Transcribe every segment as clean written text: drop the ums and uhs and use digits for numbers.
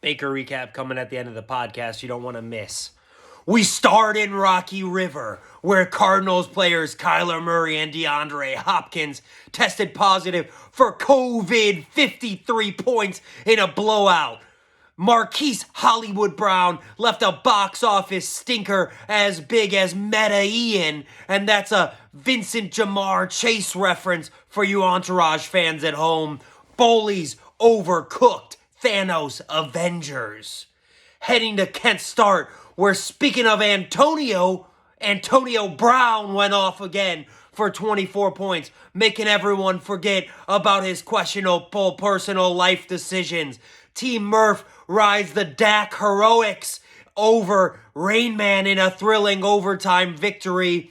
Baker recap coming at the end of the podcast you don't want to miss. We start in Rocky River, where Cardinals players Kyler Murray and DeAndre Hopkins tested positive for COVID, 53 points in a blowout. Marquise Hollywood Brown left a box office stinker as big as Meta Ian, and that's a Vincent Jamar Chase reference for you Entourage fans at home. Foley's overcooked Thanos Avengers. Heading to Kent Start, where speaking of Antonio Brown went off again for 24 points, making everyone forget about his questionable personal life decisions. Team Murph rides the Dak heroics over Rain Man in a thrilling overtime victory.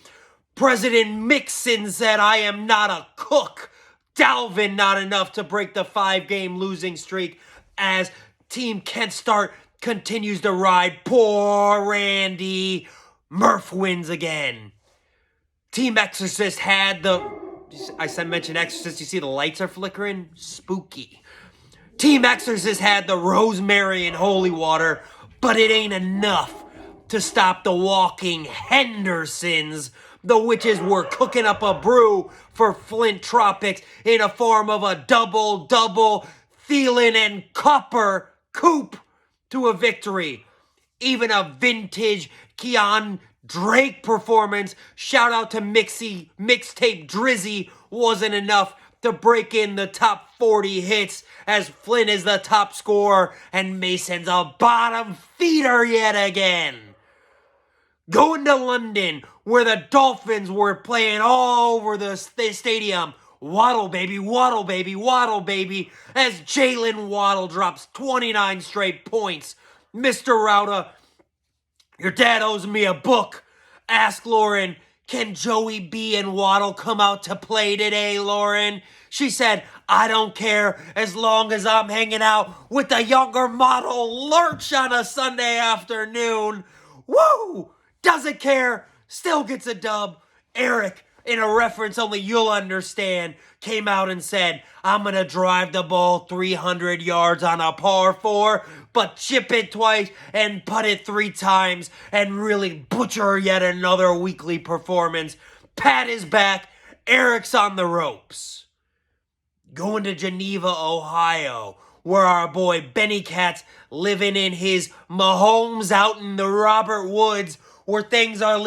President Mixon said, "I am not a cook." Dalvin not enough to break the 5-game losing streak as Team Kent Start continues to ride. Poor Randy. Murph wins again. Team Exorcist had the... I mentioned Exorcist. You see the lights are flickering? Spooky. Team Exorcist had the rosemary and holy water, but it ain't enough to stop the walking Hendersons. The witches were cooking up a brew for Flint Tropics in a form of a double-double Thielen and Copper coupe to a victory. Even a vintage Keon Drake performance, shout out to Mixtape Drizzy, wasn't enough to break in the top 40 hits as Flynn is the top scorer and Mason's a bottom feeder yet again. Going to London, where the Dolphins were playing all over the stadium. Waddle baby, waddle baby, waddle baby, as Jalen Waddle drops 29 straight points. Mr. Rauda, your dad owes me a book. Ask Lauren, can Joey B and Waddle come out to play today, Lauren? She said, I don't care as long as I'm hanging out with the younger model Lurch on a Sunday afternoon. Woo! Doesn't care, still gets a dub. Eric, in a reference only you'll understand, came out and said, I'm going to drive the ball 300 yards on a par 4, but chip it twice and putt it 3 times and really butcher yet another weekly performance. Pat is back. Eric's on the ropes. Going to Geneva, Ohio, where our boy Benny Cat's living in his Mahomes out in the Robert Woods, where things are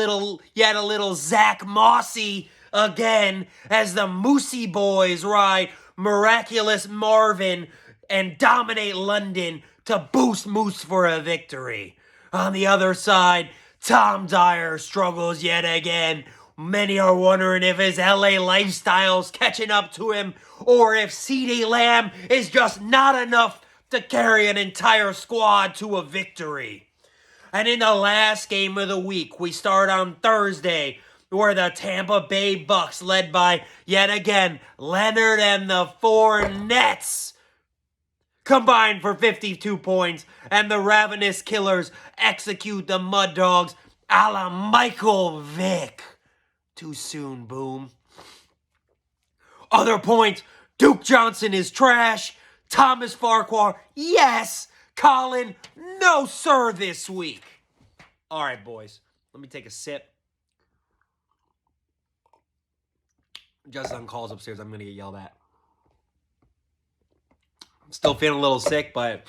yet a little Zach Mossy again, as the Moosey Boys ride Miraculous Marvin and dominate London to boost Moose for a victory. On the other side, Tom Dyer struggles yet again. Many are wondering if his LA lifestyle's catching up to him, or if CeeDee Lamb is just not enough to carry an entire squad to a victory. And in the last game of the week, we start on Thursday, where the Tampa Bay Bucks, led by, yet again, Leonard and the Fournettes, combined for 52 points, and the Ravenous Killers execute the Mud Dogs a la Michael Vick. Too soon, boom. Other points, Duke Johnson is trash. Thomas Farquhar, yes. Colin, no sir this week. All right, boys, let me take a sip. Justin calls upstairs. I'm going to get yelled at. I'm still feeling a little sick, but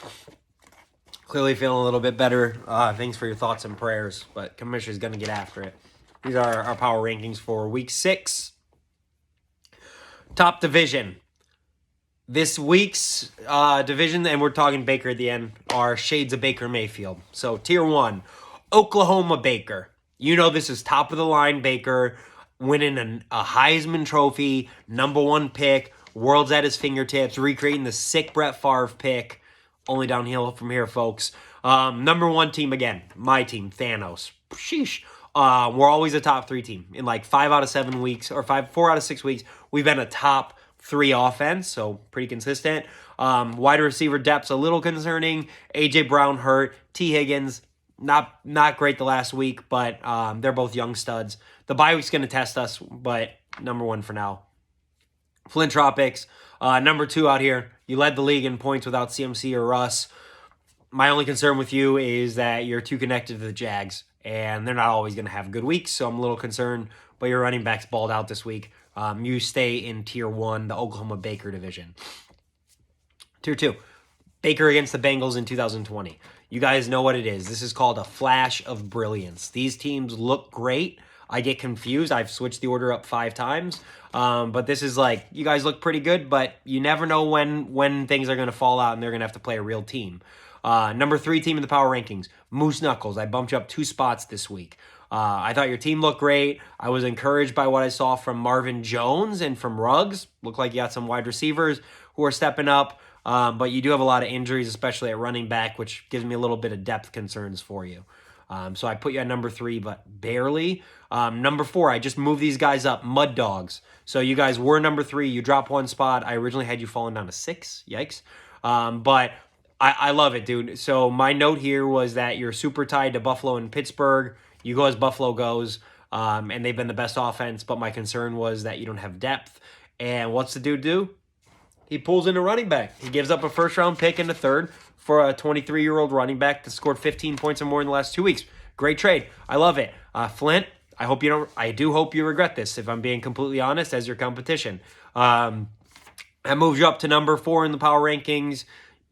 clearly feeling a little bit better. Thanks for your thoughts and prayers, but Commissioner's going to get after it. These are our power rankings for week 6. Top division. This week's division, and we're talking Baker at the end, are shades of Baker Mayfield. So tier 1, Oklahoma Baker. You know this is top of the line Baker, winning a Heisman Trophy, number 1 pick, world's at his fingertips, recreating the sick Brett Favre pick. Only downhill from here, folks. Number 1 team again, my team, Thanos. Sheesh. We're always a top 3 team. In like 4 out of 6 weeks, we've been a top 3 offense, so pretty consistent. Wide receiver depth's a little concerning. A.J. Brown hurt. T. Higgins, not great the last week, but they're both young studs. The bye week's going to test us, but number 1 for now. Flint Tropics, number 2 out here. You led the league in points without CMC or Russ. My only concern with you is that you're too connected to the Jags, and they're not always going to have good weeks, so I'm a little concerned, but your running backs balled out this week. You stay in Tier 1, the Oklahoma Baker division. Tier 2, Baker against the Bengals in 2020. You guys know what it is. This is called a flash of brilliance. These teams look great. I get confused. I've switched the order up 5 times. But this is like, you guys look pretty good, but you never know when things are going to fall out and they're going to have to play a real team. Number 3 team in the power rankings, Moose Knuckles. I bumped you up 2 spots this week. I thought your team looked great. I was encouraged by what I saw from Marvin Jones and from Ruggs. Looked like you got some wide receivers who are stepping up. But you do have a lot of injuries, especially at running back, which gives me a little bit of depth concerns for you. So I put you at number 3, but barely. Number 4, I just moved these guys up, Mud Dogs. So you guys were number 3. You dropped 1 spot. I originally had you falling down to 6. Yikes. But I love it, dude. So my note here was that you're super tied to Buffalo and Pittsburgh. You go as Buffalo goes, and they've been the best offense. But my concern was that you don't have depth. And what's the dude do? He pulls in a running back. He gives up a first-round pick and a third for a 23-year-old running back that scored 15 points or more in the last 2 weeks. Great trade. I love it. Flint, I do hope you regret this, if I'm being completely honest, as your competition. That moves you up to number 4 in the power rankings.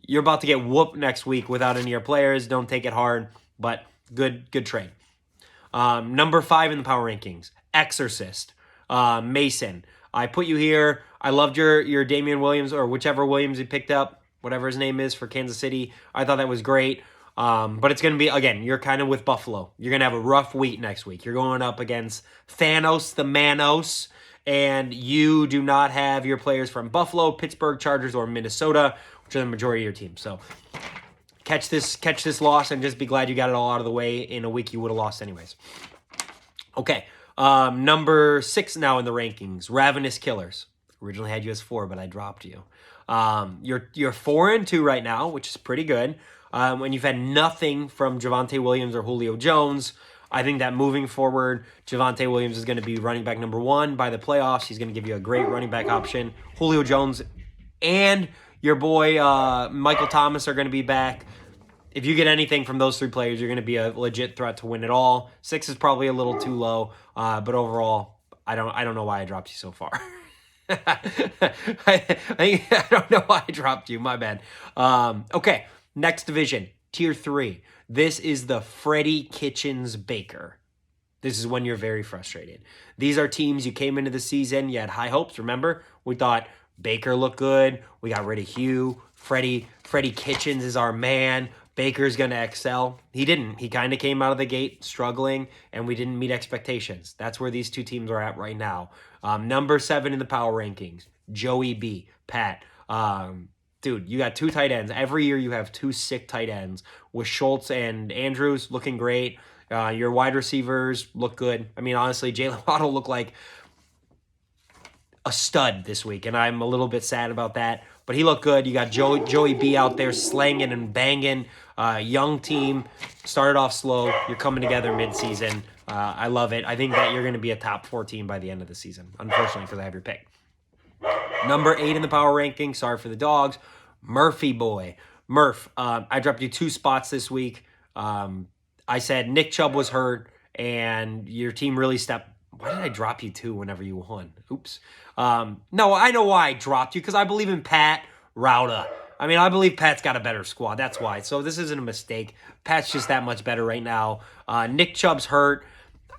You're about to get whooped next week without any of your players. Don't take it hard, but good trade. Number 5 in the power rankings, Exorcist, Mason. I put you here. I loved your Damian Williams, or whichever Williams you picked up, whatever his name is, for Kansas City. I thought that was great. But it's going to be, again, you're kind of with Buffalo. You're going to have a rough week next week. You're going up against Thanos, the Manos, and you do not have your players from Buffalo, Pittsburgh, Chargers, or Minnesota, which are the majority of your team. So catch this loss and just be glad you got it all out of the way in a week you would have lost anyways. Okay. Number 6 now in the rankings, Ravenous Killers. Originally had you as 4, but I dropped you. You're 4-2 right now, which is pretty good. When you've had nothing from Javonte Williams or Julio Jones, I think that moving forward, Javonte Williams is going to be running back number 1 by the playoffs. He's going to give you a great running back option. Julio Jones and your boy Michael Thomas are going to be back. If you get anything from those 3 players, you're going to be a legit threat to win it all. 6 is probably a little too low, but overall, I don't know why I dropped you so far. I don't know why I dropped you. My bad. Okay, next division, Tier 3. This is the Freddie Kitchens Baker. This is when you're very frustrated. These are teams you came into the season, you had high hopes. Remember, we thought Baker looked good. We got rid of Hugh. Freddie Kitchens is our man. Baker's going to excel. He didn't. He kind of came out of the gate struggling, and we didn't meet expectations. That's where these 2 teams are at right now. Number 7 in the power rankings, Joey B. Pat. Dude, you got 2 tight ends. Every year you have 2 sick tight ends with Schultz and Andrews looking great. Your wide receivers look good. I mean, honestly, Jalen Waddle looked like a stud this week, and I'm a little bit sad about that. But he looked good. You got Joey B out there slanging and banging. Young team. Started off slow. You're coming together midseason. I love it. I think that you're going to be a top 4 team by the end of the season, unfortunately, because I have your pick. Number 8 in the power ranking. Sorry for the dogs. Murphy boy. Murph, I dropped you 2 spots this week. I said Nick Chubb was hurt, and your team really stepped. Why did I drop you 2 whenever you won? Oops. No, I know why I dropped you, because I believe in Pat Rauda. I mean, I believe Pat's got a better squad. That's why. So this isn't a mistake. Pat's just that much better right now. Nick Chubb's hurt.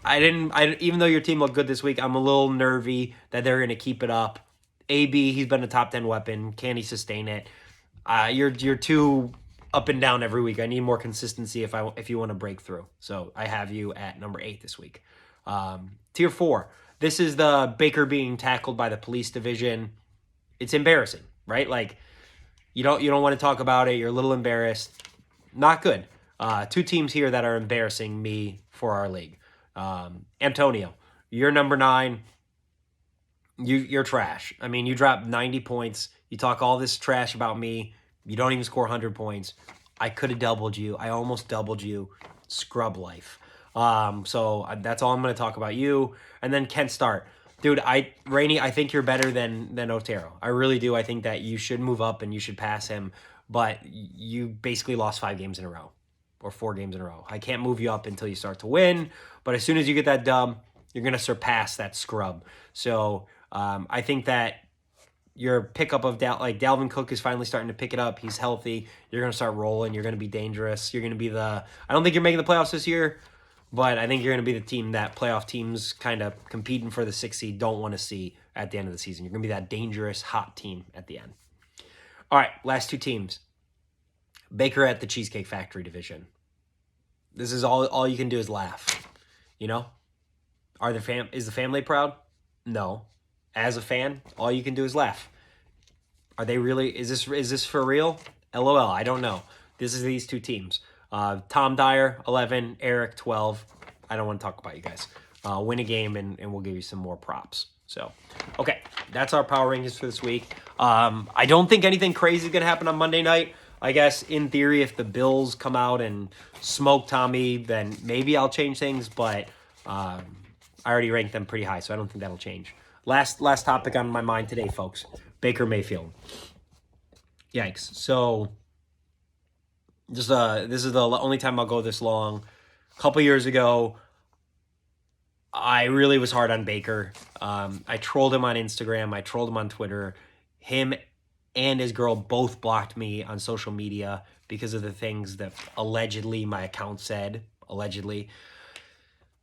Even though your team looked good this week, I'm a little nervy that they're going to keep it up. AB, he's been a top 10 weapon. Can he sustain it? You're too up and down every week. I need more consistency if you want to break through. So I have you at number 8 this week. Tier 4. This is the Baker being tackled by the police division. It's embarrassing, right? Like, you don't want to talk about it. You're a little embarrassed. Not good. 2 teams here that are embarrassing me for our league. Antonio, you're number 9. You're trash. I mean, you dropped 90 points. You talk all this trash about me. You don't even score 100 points. I could have doubled you. I almost doubled you. Scrub life. So that's all I'm going to talk about you. And then Kent Start. Dude, Rainey, I think you're better than Otero. I really do. I think that you should move up and you should pass him. but you basically lost 5 games in a row or 4 games in a row. I can't move you up until you start to win, but as soon as you get that dub, you're going to surpass that scrub. So I think that your pickup of Dalvin Cook is finally starting to pick it up. He's healthy. You're going to start rolling. You're going to be dangerous. You're going to be I don't think you're making the playoffs this year, but I think you're going to be the team that playoff teams kind of competing for the 6th seed don't want to see at the end of the season. You're going to be that dangerous, hot team at the end. All right, last 2 teams. Baker at the Cheesecake Factory division. This is all you can do is laugh. You know? Is the family proud? No. As a fan, all you can do is laugh. Are they really? Is this for real? LOL. I don't know. This is these 2 teams. Tom Dyer, 11. Eric, 12. I don't want to talk about you guys. Win a game and we'll give you some more props. So, okay, that's our power rankings for this week. I don't think anything crazy is going to happen on Monday night. I guess, in theory, if the Bills come out and smoke Tommy, then maybe I'll change things. But I already ranked them pretty high, so I don't think that'll change. Last topic on my mind today, folks. Baker Mayfield. Yikes. So, this is the only time I'll go this long. A couple years ago, I really was hard on Baker. I trolled him on Instagram. I trolled him on Twitter. Him and his girl both blocked me on social media because of the things that allegedly my account said. Allegedly.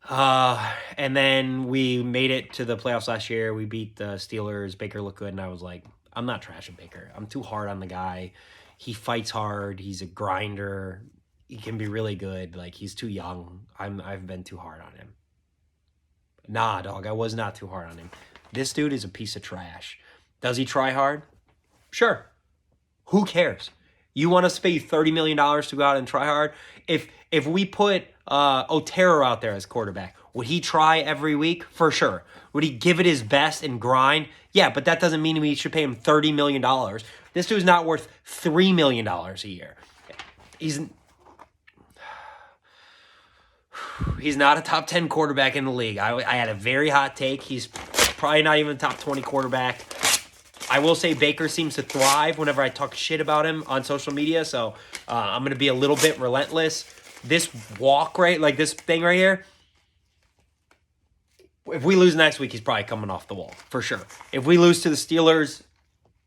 And then we made it to the playoffs last year. We beat the Steelers. Baker looked good, and I was like, I'm not trashing Baker. I'm too hard on the guy. He fights hard. He's a grinder. He can be really good. Like, he's too young. I've been too hard on him. Nah, dog, I was not too hard on him. This dude is a piece of trash. Does he try hard? Sure. Who cares? You want us to pay you $30 million to go out and try hard? If we put Otero out there as quarterback, would he try every week? For sure. Would he give it his best and grind? Yeah, but that doesn't mean we should pay him $30 million. This dude's not worth $3 million a year. He's not a top 10 quarterback in the league. I had a very hot take. He's probably not even a top 20 quarterback. I will say Baker seems to thrive whenever I talk shit about him on social media, so I'm going to be a little bit relentless. This walk, right, like this thing right here, if we lose next week, he's probably coming off the wall, for sure. If we lose to the Steelers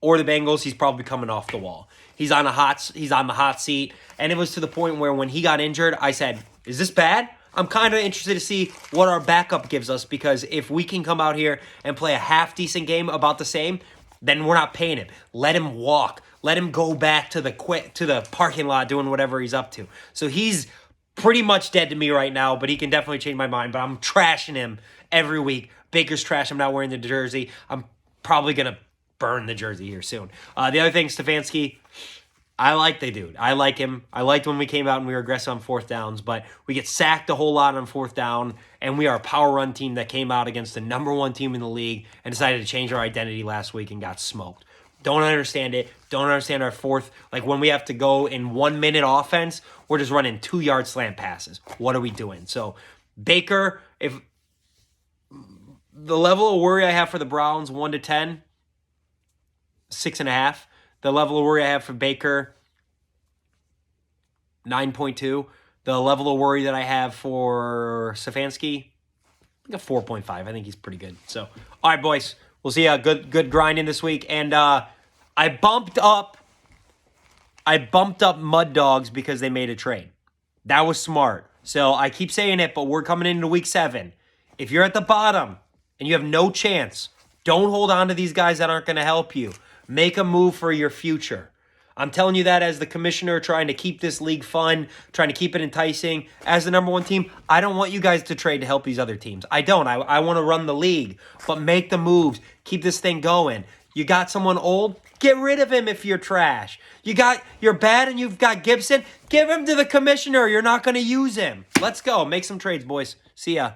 or the Bengals, he's probably coming off the wall. He's on the hot seat, and it was to the point where when he got injured, I said, is this bad? I'm kind of interested to see what our backup gives us, because if we can come out here and play a half-decent game about the same, then we're not paying him. Let him walk. Let him go back to the parking lot doing whatever he's up to. So he's pretty much dead to me right now, but he can definitely change my mind. But I'm trashing him every week. Baker's trash. I'm not wearing the jersey. I'm probably going to burn the jersey here soon. The other thing, Stefanski, I like the dude. I like him. I liked when we came out and we were aggressive on 4th downs, but we get sacked a whole lot on 4th down, and we are a power run team that came out against the number 1 team in the league and decided to change our identity last week and got smoked. Don't understand it. Don't understand our 4th. Like, when we have to go in 1 minute offense, we're just running 2-yard slant passes. What are we doing? So, Baker, if the level of worry I have for the Browns, 1 to 10, 6.5. The level of worry I have for Baker, 9.2. The level of worry that I have for Stefanski, I think a 4.5. I think he's pretty good. So, all right, boys. We'll see a good grinding this week. And I bumped up Mud Dogs because they made a trade. That was smart. So I keep saying it, but we're coming into week 7. If you're at the bottom and you have no chance, don't hold on to these guys that aren't going to help you. Make a move for your future. I'm telling you that as the commissioner, trying to keep this league fun, trying to keep it enticing. As the number 1 team, I don't want you guys to trade to help these other teams. I don't. I want to run the league, but make the moves. Keep this thing going. You got someone old? Get rid of him if you're trash. You're bad and you've got Gibson? Give him to the commissioner. You're not going to use him. Let's go. Make some trades, boys. See ya.